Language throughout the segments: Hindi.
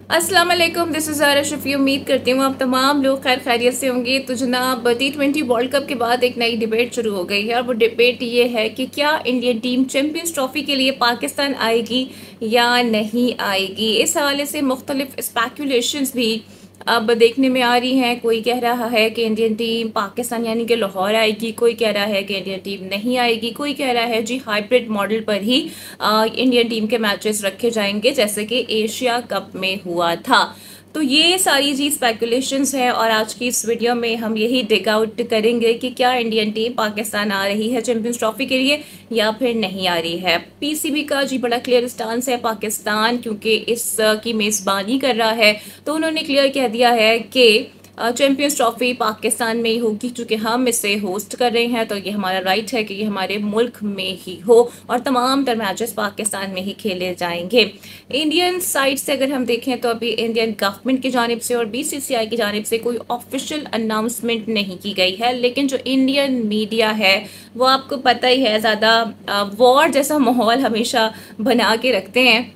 अस्सलाम वालेकुम, दिस इज़ ज़ारा शफ़ी। उम्मीद करती हूँ आप तमाम लोग खैर खैरियत से होंगे। तो जनाब, T20 वर्ल्ड कप के बाद एक नई डिबेट शुरू हो गई है और वो डिबेट ये है कि क्या इंडियन टीम चैम्पियंस ट्रॉफी के लिए पाकिस्तान आएगी या नहीं आएगी। इस हवाले से मुख्तलिफ स्पेकुलेशंस भी अब देखने में आ रही हैं। कोई कह रहा है कि इंडियन टीम पाकिस्तान यानी कि लाहौर आएगी, कोई कह रहा है कि इंडियन टीम नहीं आएगी, कोई कह रहा है जी हाइब्रिड मॉडल पर ही इंडियन टीम के मैचेस रखे जाएंगे जैसे कि एशिया कप में हुआ था। तो ये सारी जी स्पेकुलेशंस हैं और आज की इस वीडियो में हम यही डिग आउट करेंगे कि क्या इंडियन टीम पाकिस्तान आ रही है चैंपियंस ट्रॉफी के लिए या फिर नहीं आ रही है। पीसीबी का जी बड़ा क्लियर स्टांस है पाकिस्तान, क्योंकि इस की मेज़बानी कर रहा है, तो उन्होंने क्लियर कह दिया है कि चैंपियंस ट्रॉफी पाकिस्तान में ही होगी। चूंकि हम इसे होस्ट कर रहे हैं तो ये हमारा राइट है कि ये हमारे मुल्क में ही हो और तमाम तर मैचेस पाकिस्तान में ही खेले जाएंगे। इंडियन साइड से अगर हम देखें तो अभी इंडियन गवर्नमेंट की जानिब से और बीसीसीआई की जानिब से कोई ऑफिशियल अनाउंसमेंट नहीं की गई है, लेकिन जो इंडियन मीडिया है वो आपको पता ही है ज़्यादा वॉर जैसा माहौल हमेशा बना के रखते हैं।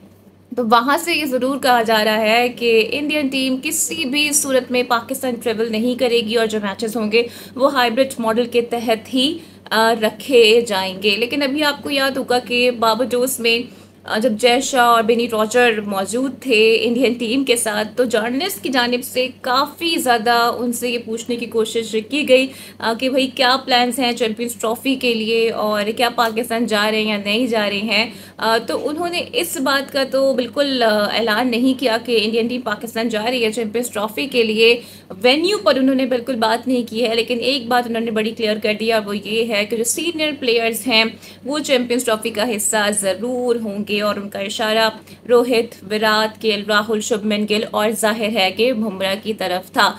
तो वहां से ये ज़रूर कहा जा रहा है कि इंडियन टीम किसी भी सूरत में पाकिस्तान ट्रेवल नहीं करेगी और जो मैचेस होंगे वो हाइब्रिड मॉडल के तहत ही रखे जाएंगे। लेकिन अभी आपको याद होगा कि बाबाजोस में जब जय शाह और बेनी रॉजर मौजूद थे इंडियन टीम के साथ, तो जर्नलिस्ट की जानिब से काफ़ी ज़्यादा उनसे ये पूछने की कोशिश की गई कि भाई क्या प्लान्स हैं चैंपियंस ट्रॉफी के लिए और क्या पाकिस्तान जा रहे हैं या नहीं जा रहे हैं। तो उन्होंने इस बात का तो बिल्कुल ऐलान नहीं किया कि इंडियन टीम पाकिस्तान जा रही है चैंपियंस ट्रॉफी के लिए। वेन्यू पर उन्होंने बिल्कुल बात नहीं की है, लेकिन एक बात उन्होंने बड़ी क्लियर कर दिया, वो ये है कि जो सीनियर प्लेयर्स हैं वो चैंपियंस ट्रॉफी का हिस्सा ज़रूर होंगे। और उनका इशारा रोहित, विराट, केएल राहुल, शुभमन गिल और जाहिर है कि बुमराह की तरफ था।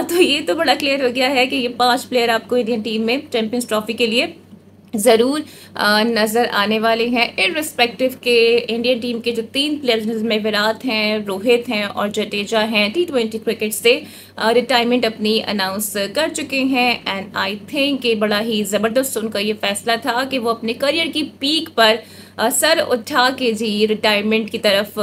तो ये तो बड़ा क्लियर हो गया है कि ये 5 प्लेयर आपको इंडियन टीम में चैंपियंस ट्रॉफी के लिए ज़रूर नज़र आने वाले हैं। इररिस्पेक्टिव के इंडियन टीम के जो 3 प्लेयर्स जिसमें विराट हैं, रोहित हैं और जडेजा हैं, T20 क्रिकेट से रिटायरमेंट अपनी अनाउंस कर चुके हैं। एंड आई थिंक कि बड़ा ही ज़बरदस्त उनका ये फैसला था कि वो अपने करियर की पीक पर सर उठा के जी रिटायरमेंट की तरफ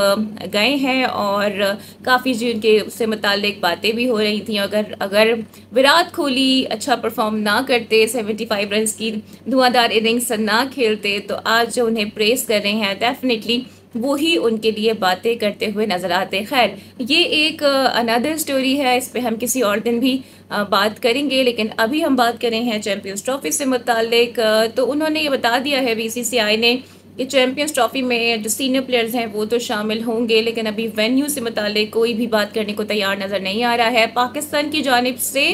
गए हैं और काफ़ी जी उनके उससे मुतालिक बातें भी हो रही थी। अगर विराट कोहली अच्छा परफॉर्म ना करते, 75 रन की धुआंधार इनिंग्स ना खेलते, तो आज जो उन्हें प्रेस कर रहे हैं डेफिनेटली वो ही उनके लिए बातें करते हुए नजर आते। खैर, ये एक अनदर स्टोरी है, इस पे हम किसी और दिन भी बात करेंगे, लेकिन अभी हम बात कर रहे हैं चैंपियंस ट्रॉफी से मुतालिक। तो उन्होंने ये बता दिया है बीसीसीआई ने कि चैंपियंस ट्रॉफी में जो सीनियर प्लेयर्स हैं वो तो शामिल होंगे, लेकिन अभी वेन्यू से मुतालिक कोई भी बात करने को तैयार नज़र नहीं आ रहा है। पाकिस्तान की जानिब से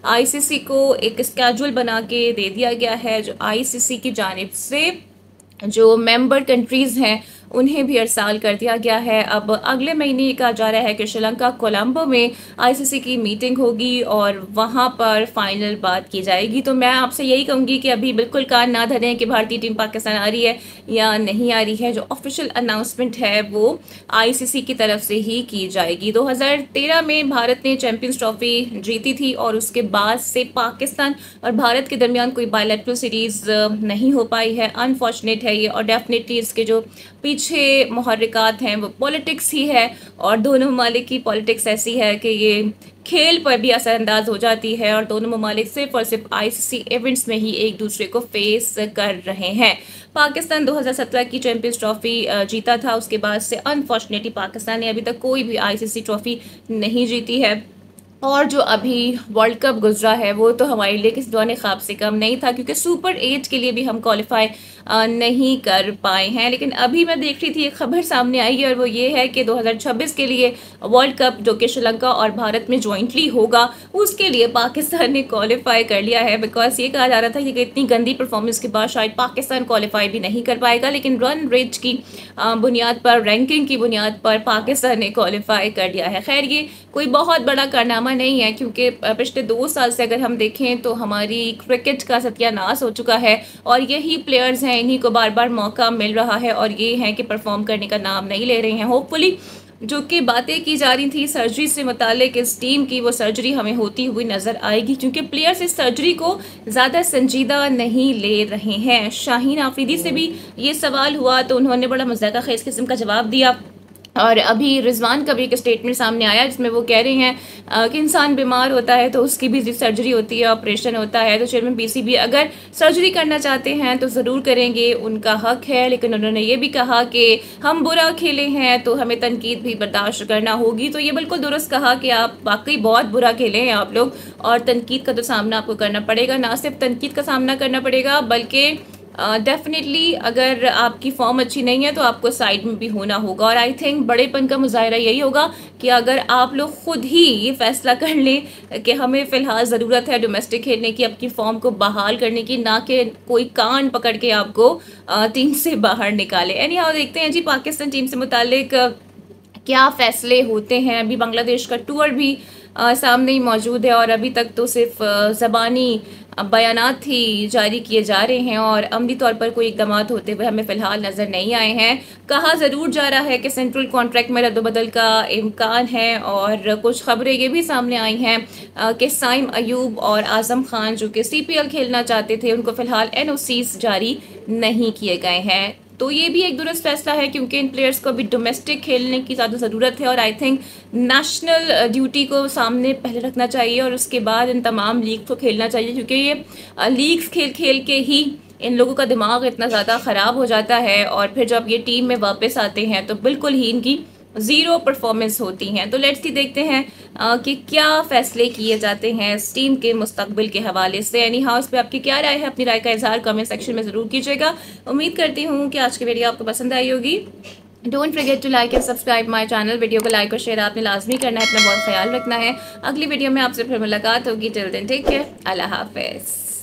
आईसीसी को एक स्केड्यूल बना के दे दिया गया है, जो आईसीसी की जानिब से जो मेंबर कंट्रीज़ हैं उन्हें भी अरसाल कर दिया गया है। अब अगले महीने कहा जा रहा है कि श्रीलंका कोलंबो में आईसीसी की मीटिंग होगी और वहां पर फाइनल बात की जाएगी। तो मैं आपसे यही कहूँगी कि अभी बिल्कुल कान ना धरें कि भारतीय टीम पाकिस्तान आ रही है या नहीं आ रही है। जो ऑफिशियल अनाउंसमेंट है वो आईसीसी की तरफ से ही की जाएगी। 2013 में भारत ने चैंपियंस ट्रॉफी जीती थी और उसके बाद से पाकिस्तान और भारत के दरमियान कोई बायलैटरल सीरीज नहीं हो पाई है। अनफॉर्चुनेट है ये, और डेफिनेटली इसके जो पीछे मुहर्रिकात हैं वो पॉलिटिक्स ही है और दोनों ममालिक की पॉलिटिक्स ऐसी है कि ये खेल पर भी असरअंदाज हो जाती है और दोनों ममालिक सिर्फ और सिर्फ आईसीसी इवेंट्स में ही एक दूसरे को फेस कर रहे हैं। पाकिस्तान 2017 की चैंपियंस ट्रॉफी जीता था, उसके बाद से अनफॉर्चुनेटली पाकिस्तान ने अभी तक कोई भी आईसीसी ट्रॉफी नहीं जीती है। और जो अभी वर्ल्ड कप गुजरा है वो तो हमारे लिए किसी दौरान ख्वाब से कम नहीं था, क्योंकि सुपर 8 के लिए भी हम क्वालिफाई नहीं कर पाए हैं। लेकिन अभी मैं देख रही थी एक खबर सामने आई है और वो ये है कि 2026 के लिए वर्ल्ड कप जो कि श्रीलंका और भारत में जॉइंटली होगा, उसके लिए पाकिस्तान ने क्वालिफाई कर लिया है। बिकॉज ये कहा जा रहा था कि इतनी गंदी परफॉर्मेंस के बाद शायद पाकिस्तान क्वालिफाई भी नहीं कर पाएगा, लेकिन रन रेट की बुनियाद पर, रैंकिंग की बुनियाद पर पाकिस्तान ने क्वालिफाई कर लिया है। खैर, ये कोई बहुत बड़ा कारनामा नहीं है, क्योंकि पिछले 2 साल से अगर हम देखें तो हमारी क्रिकेट का सत्यानाश हो चुका है और यही प्लेयर्स हैं, इन्हीं को बार बार मौका मिल रहा है और ये हैं कि परफॉर्म करने का नाम नहीं ले रहे हैं। होपफुली जो कि बातें की जा रही थी सर्जरी से मुतालिक इस टीम की, वो सर्जरी हमें होती हुई नजर आएगी, क्योंकि प्लेयर्स इस सर्जरी को ज़्यादा संजीदा नहीं ले रहे हैं। शाहीन आफरीदी से भी ये सवाल हुआ तो उन्होंने बड़ा मजाक खेज किस्म का जवाब दिया और अभी रिजवान का भी एक स्टेटमेंट सामने आया जिसमें वो कह रहे हैं कि इंसान बीमार होता है तो उसकी भी सर्जरी होती है, ऑपरेशन होता है, तो चेयरमैन पीसीबी अगर सर्जरी करना चाहते हैं तो ज़रूर करेंगे, उनका हक है। लेकिन उन्होंने ये भी कहा कि हम बुरा खेले हैं तो हमें तनकीद भी बर्दाश्त करना होगी। तो ये बिल्कुल दुरुस्त कहा कि आप वाकई बहुत बुरा खेले हैं आप लोग, और तनकीद का तो सामना आपको करना पड़ेगा। ना सिर्फ तनकीद का सामना करना पड़ेगा बल्कि डेफिनेटली अगर आपकी फॉर्म अच्छी नहीं है तो आपको साइड में भी होना होगा। और आई थिंक बड़ेपन का मुजाहरा यही होगा कि अगर आप लोग खुद ही ये फैसला कर लें कि हमें फ़िलहाल ज़रूरत है डोमेस्टिक खेलने की, आपकी फॉर्म को बहाल करने की, ना कि कोई कान पकड़ के आपको टीम से बाहर निकाले। एनी हाउ देखते हैं जी पाकिस्तान टीम से मुतालिक क्या फ़ैसले होते हैं। अभी बांग्लादेश का टूर भी सामने ही मौजूद है और अभी तक तो सिर्फ ज़बानी बयानात ही जारी किए जा रहे हैं और अमली तौर पर कोई इकदाम होते हुए हमें फ़िलहाल नज़र नहीं आए हैं। कहा ज़रूर जा रहा है कि सेंट्रल कॉन्ट्रैक्ट में रद्दबदल का इम्कान है, और कुछ खबरें ये भी सामने आई हैं कि साइम अयूब और आज़म खान जो कि CPL खेलना चाहते थे उनको फ़िलहाल NOCs जारी नहीं किए गए हैं। तो ये भी एक दुरुस्त फैसला है क्योंकि इन प्लेयर्स को अभी डोमेस्टिक खेलने की ज़्यादा ज़रूरत है और आई थिंक नेशनल ड्यूटी को सामने पहले रखना चाहिए और उसके बाद इन तमाम लीग को खेलना चाहिए, क्योंकि ये लीग्स खेल खेल के ही इन लोगों का दिमाग इतना ज़्यादा ख़राब हो जाता है और फिर जब ये टीम में वापस आते हैं तो बिल्कुल ही इनकी ज़ीरो परफॉर्मेंस होती हैं। तो लेट्स सी देखते हैं कि क्या फ़ैसले किए जाते हैं इस टीम के मुस्तकबिल के हवाले से। एनी हाउस पे आपकी क्या राय है, अपनी राय का इजहार कमेंट सेक्शन में ज़रूर कीजिएगा। उम्मीद करती हूँ कि आज की वीडियो आपको पसंद आई होगी। Don't forget to like and subscribe my channel. Video को लाइक और शेयर आपने लाजमी करना है, अपना बहुत ख्याल रखना है। अगली वीडियो में आपसे फिर मुलाकात होगी। टिल देन टेक केयर, अल्लाह हाफिज़।